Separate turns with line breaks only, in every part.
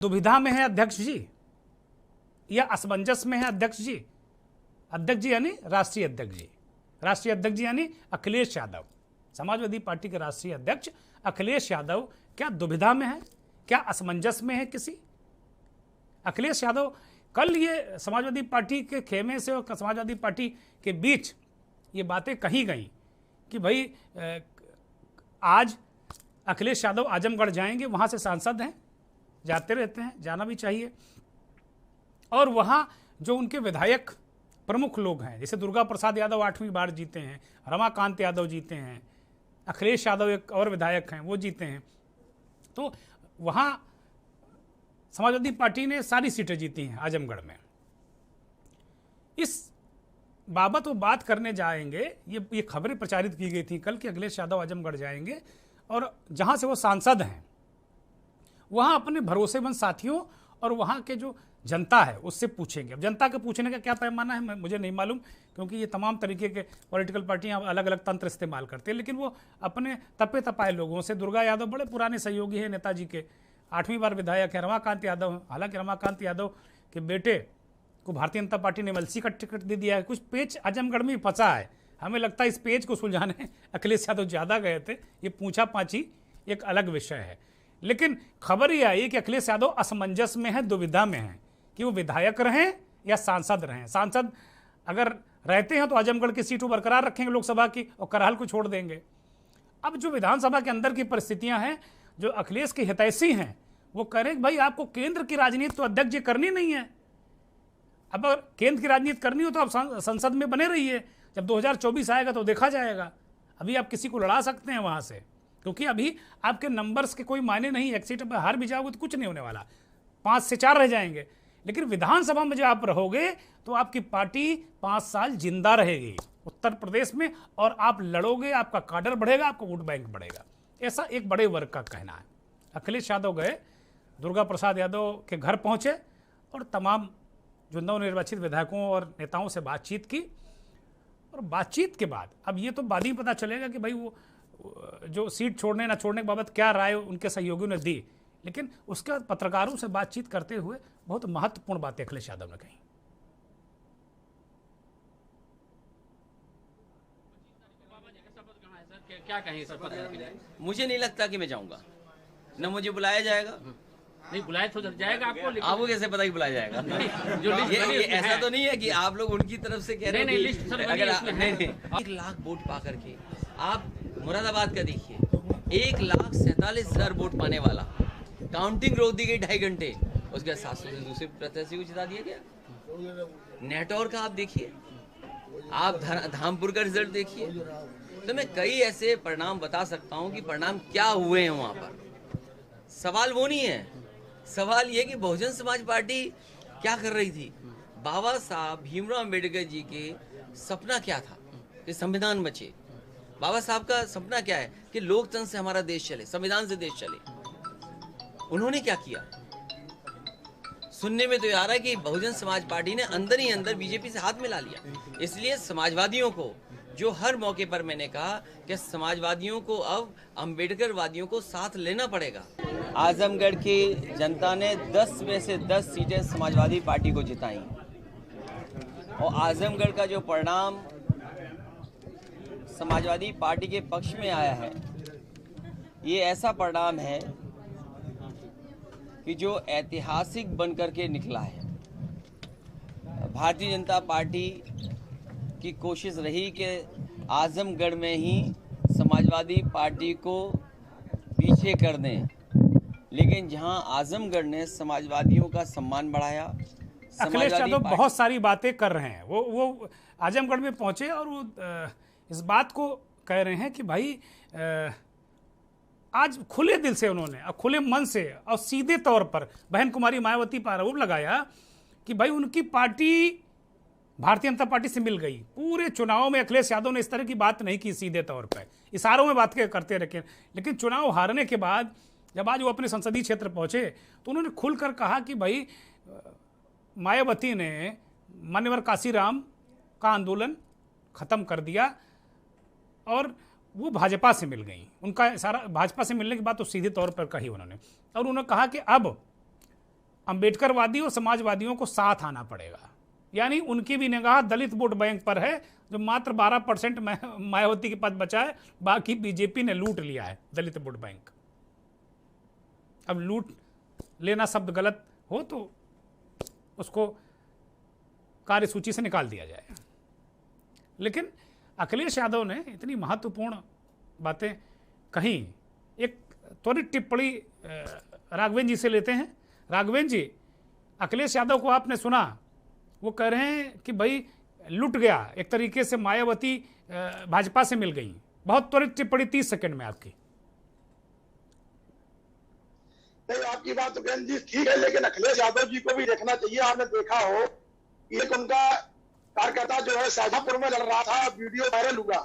दुविधा में है अध्यक्ष जी या असमंजस में है अध्यक्ष जी? अध्यक्ष जी यानी राष्ट्रीय अध्यक्ष जी, राष्ट्रीय अध्यक्ष जी यानी अखिलेश यादव, समाजवादी पार्टी के राष्ट्रीय अध्यक्ष अखिलेश यादव क्या दुविधा में है, क्या असमंजस में है किसी? अखिलेश यादव कल ये समाजवादी पार्टी के खेमे से और समाजवादी पार्टी के बीच ये बातें कही गई कि भाई आज अखिलेश यादव आजमगढ़ जाएंगे, वहाँ से सांसद हैं, जाते रहते हैं, जाना भी चाहिए, और वहाँ जो उनके विधायक प्रमुख लोग हैं, जैसे दुर्गा प्रसाद यादव 8वीं बार जीते हैं, रमाकांत यादव जीते हैं, अखिलेश यादव एक और विधायक हैं वो जीते हैं, तो वहाँ समाजवादी पार्टी ने सारी सीटें जीती हैं आजमगढ़ में। इस बाबत वो बात करने जाएंगे, ये खबरें प्रचारित की गई थी कल कि अखिलेश यादव आजमगढ़ जाएंगे और जहाँ से वो सांसद हैं वहाँ अपने भरोसेमंद साथियों और वहाँ के जो जनता है उससे पूछेंगे। अब जनता के पूछने का क्या पैमाना है मुझे नहीं मालूम, क्योंकि ये तमाम तरीके के पॉलिटिकल पार्टियां अलग अलग तंत्र इस्तेमाल करते हैं, लेकिन वो अपने तपे तपाए लोगों से, दुर्गा यादव बड़े पुराने सहयोगी हैं नेताजी के, 8वीं बार विधायक है, रमाकांत यादव, हालांकि रमाकांत यादव के बेटे को भारतीय जनता पार्टी ने एमएलसी का टिकट दे दिया है, कुछ पेच आजमगढ़ में फंसा है, हमें लगता है इस पेच को सुलझाने अखिलेश यादव ज़्यादा गए थे, ये पूछा पाछी एक अलग विषय है। लेकिन खबर ये आई कि अखिलेश यादव असमंजस में है, दुविधा में है कि वो विधायक रहें या सांसद रहें। सांसद अगर रहते हैं तो आजमगढ़ की सीट बरकरार रखेंगे लोकसभा की और करहाल को छोड़ देंगे। अब जो विधानसभा के अंदर की परिस्थितियां हैं, जो अखिलेश के हितैषी हैं वो कह रहे हैं भाई आपको केंद्र की राजनीति तो अध्यक्ष जी करनी नहीं है, अब अगर केंद्र की राजनीति करनी हो तो आप संसद में बने रहिए, जब 2024 आएगा तो देखा जाएगा, अभी आप किसी को लड़ा सकते हैं वहां से, क्योंकि अभी आपके नंबर्स के कोई मायने नहीं, एक सीट पर हार भी जाओगे तो कुछ नहीं होने वाला, 5 से 4 रह जाएंगे। लेकिन विधानसभा में जब आप रहोगे तो आपकी पार्टी 5 साल जिंदा रहेगी उत्तर प्रदेश में, और आप लड़ोगे, आपका काडर बढ़ेगा, आपका वोट बैंक बढ़ेगा, ऐसा एक बड़े वर्ग का कहना है। अखिलेश यादव गए, दुर्गा प्रसाद यादव के घर पहुंचे और तमाम जो नवनिर्वाचित विधायकों और नेताओं से बातचीत की, और बातचीत के बाद अब ये तो बाद ही पता चलेगा कि भाई वो जो सीट छोड़ने ना छोड़ने के बाबत क्या राय उनके सहयोगियों ने दी, लेकिन उसके बाद पत्रकारों से बातचीत करते हुए बहुत महत्वपूर्ण बातें अखिलेश यादव ने कही।
क्या कहें सर? मुझे नहीं लगता कि मैं जाऊंगा, न मुझे बुलाया जाएगा।
नहीं बुलाया तो जाएगा
आपको कैसे पता कि बुलाया जाएगा?
जो
ये ऐसा तो नहीं है कि आप लोग उनकी तरफ से कह रहे हैं।
लिस्ट
अगर 1 लाख वोट पा करके आप मुरादाबाद का देखिए, 1,47,000 वोट पाने वाला, काउंटिंग रोक दी गई 2.5 घंटे, उसके बाद 700 से दूसरे प्रत्याशी को जिता दिया गया। नेटौर का आप देखिए, आप धामपुर का रिजल्ट देखिए, तो मैं कई ऐसे परिणाम बता सकता हूं कि परिणाम क्या हुए हैं वहां पर। सवाल वो नहीं है, सवाल ये कि बहुजन समाज पार्टी क्या कर रही थी। बाबा साहब भीमराव अम्बेडकर जी के सपना क्या था कि संविधान बचे। बाबा साहब का सपना क्या है कि लोकतंत्र से हमारा देश चले, संविधान से देश चले। उन्होंने क्या किया? सुनने में तो ये आ रहा है कि बहुजन समाज पार्टी ने अंदर ही अंदर बीजेपी से हाथ मिला लिया। इसलिए समाजवादियों को, जो हर मौके पर मैंने कहा कि समाजवादियों को अब अम्बेडकर वादियों को साथ लेना पड़ेगा। आजमगढ़ की जनता ने 10 में से 10 सीटें समाजवादी पार्टी को जिताई, और आजमगढ़ का जो परिणाम समाजवादी पार्टी के पक्ष में आया है, ये ऐसा परिणाम है कि जो ऐतिहासिक बनकर के निकला है। भारतीय जनता पार्टी की कोशिश रही कि आजमगढ़ में ही समाजवादी पार्टी को पीछे कर दें, लेकिन जहां आजमगढ़ ने समाजवादियों का सम्मान बढ़ाया।
अखिलेश यादव बहुत सारी बातें कर रहे हैं, वो आजमगढ़ में पहुंचे और वो इस बात को कह रहे हैं कि भाई आज खुले दिल से उन्होंने और खुले मन से और सीधे तौर पर बहन कुमारी मायावती पर आरोप लगाया कि भाई उनकी पार्टी भारतीय जनता पार्टी से मिल गई। पूरे चुनाव में अखिलेश यादव ने इस तरह की बात नहीं की सीधे तौर पर, इशारों में बात करते रखे, लेकिन चुनाव हारने के बाद जब आज वो अपने संसदीय क्षेत्र पहुंचे तो उन्होंने खुलकर कहा कि भाई मायावती ने मान्यवर काशीराम का आंदोलन खत्म कर दिया और वो भाजपा से मिल गई। उनका सारा भाजपा से मिलने के बाद तो सीधे तौर पर कही उन्होंने, और उन्होंने कहा कि अब अंबेडकरवादी और समाजवादियों को साथ आना पड़ेगा। यानी उनकी भी निगाह दलित वोट बैंक पर है, जो मात्र 12% मायावती के पास बचा है, बाकी बीजेपी ने लूट लिया है दलित वोट बैंक। अब लूट लेना शब्द गलत हो तो उसको कार्यसूची से निकाल दिया जाए। लेकिन अखिलेश यादव ने इतनी महत्वपूर्ण बातें कहीं। एक त्वरित टिप्पणी राघवेंद्र जी से लेते हैं। राघवेंद्र जी, अखिलेश यादव को आपने सुना, वो कह रहे हैं कि भाई लुट गया, एक तरीके से मायावती भाजपा से मिल गई। बहुत त्वरित टिप्पणी 30 सेकंड में आपकी।
नहीं, आपकी बात तो बहन जी ठीक है, लेकिन अखिलेश यादव जी को भी देखना चाहिए। आपने देखा हो एक उनका कार्यकर्ता जो है शाहजहांपुर में लड़ रहा था, वीडियो वायरल हुआ,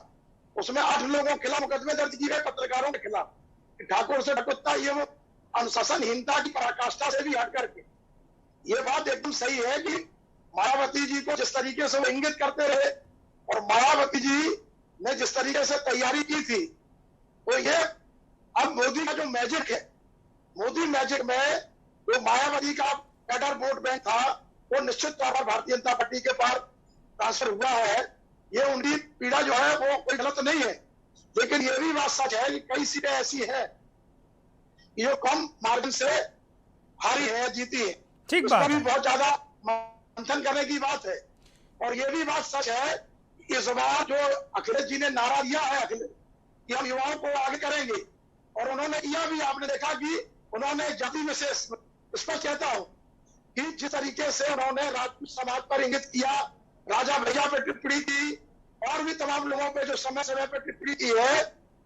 उसमें 8 लोगों के खिलाफ मुकदमे दर्ज किए गए, पत्रकारों के खिलाफ। ठाकुर से ढकुत्ता, ये वो अनुशासनहीनता की पराकाष्ठा से भी हट करके ये बात एकदम सही है कि मायावती जी को जिस तरीके से वो इंगित करते रहे और मायावती जी ने जिस तरीके से तैयारी की थी, तो ये अब मोदी का जो मैजिक है, मोदी मैजिक में जो मायावती का कैडर वोट बैंक था वो निश्चित तौर पर भारतीय जनता पार्टी के पास ट्रांसफर हुआ है। ये उनकी पीड़ा जो है वो कोई गलत नहीं है, लेकिन ये भी बात सच है कि कई सीटें ऐसी है कि जो कम मार्जिन से हारी है, जीती है।
ठीक बात
भी
है।
बहुत ज्यादा मंथन करने की बात है। और ये भी बात सच है कि इस बार जो अखिलेश जी ने नारा दिया है अखिलेश कि हम युवाओं को आगे करेंगे, और उन्होंने किया भी। आपने देखा कि उन्होंने जाति में से स्पष्ट कहता हूं कि जिस तरीके से उन्होंने राजपूत समाज पर इंगित किया, राजा भैया पे टिप्पणी की, और भी तमाम लोगों पे जो समय समय पर टिप्पणी की है।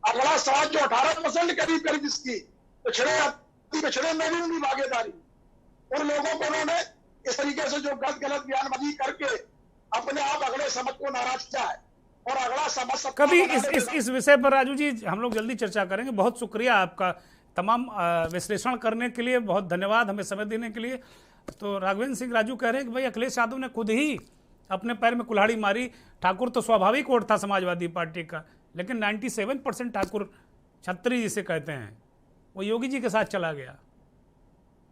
अगला समाज जो 18% करीब जिसकी पिछड़े में भी उनकी भागीदारी, उन लोगों को उन्होंने इस तरीके से जो गलत बयानबाजी करके अपने आप अगले समाज को नाराज किया है। और अगला समाज
कभी इस विषय पर राजू जी हम लोग जल्दी चर्चा करेंगे। बहुत शुक्रिया आपका तमाम विश्लेषण करने के लिए, बहुत धन्यवाद हमें समय देने के लिए। तो राघवेंद्र सिंह राजू कह रहे हैं कि भाई अखिलेश यादव ने खुद ही अपने पैर में कुल्हाड़ी मारी। ठाकुर तो स्वाभाविक वोट था समाजवादी पार्टी का, लेकिन 97% ठाकुर, छत्री जिसे कहते हैं, वो योगी जी के साथ चला गया।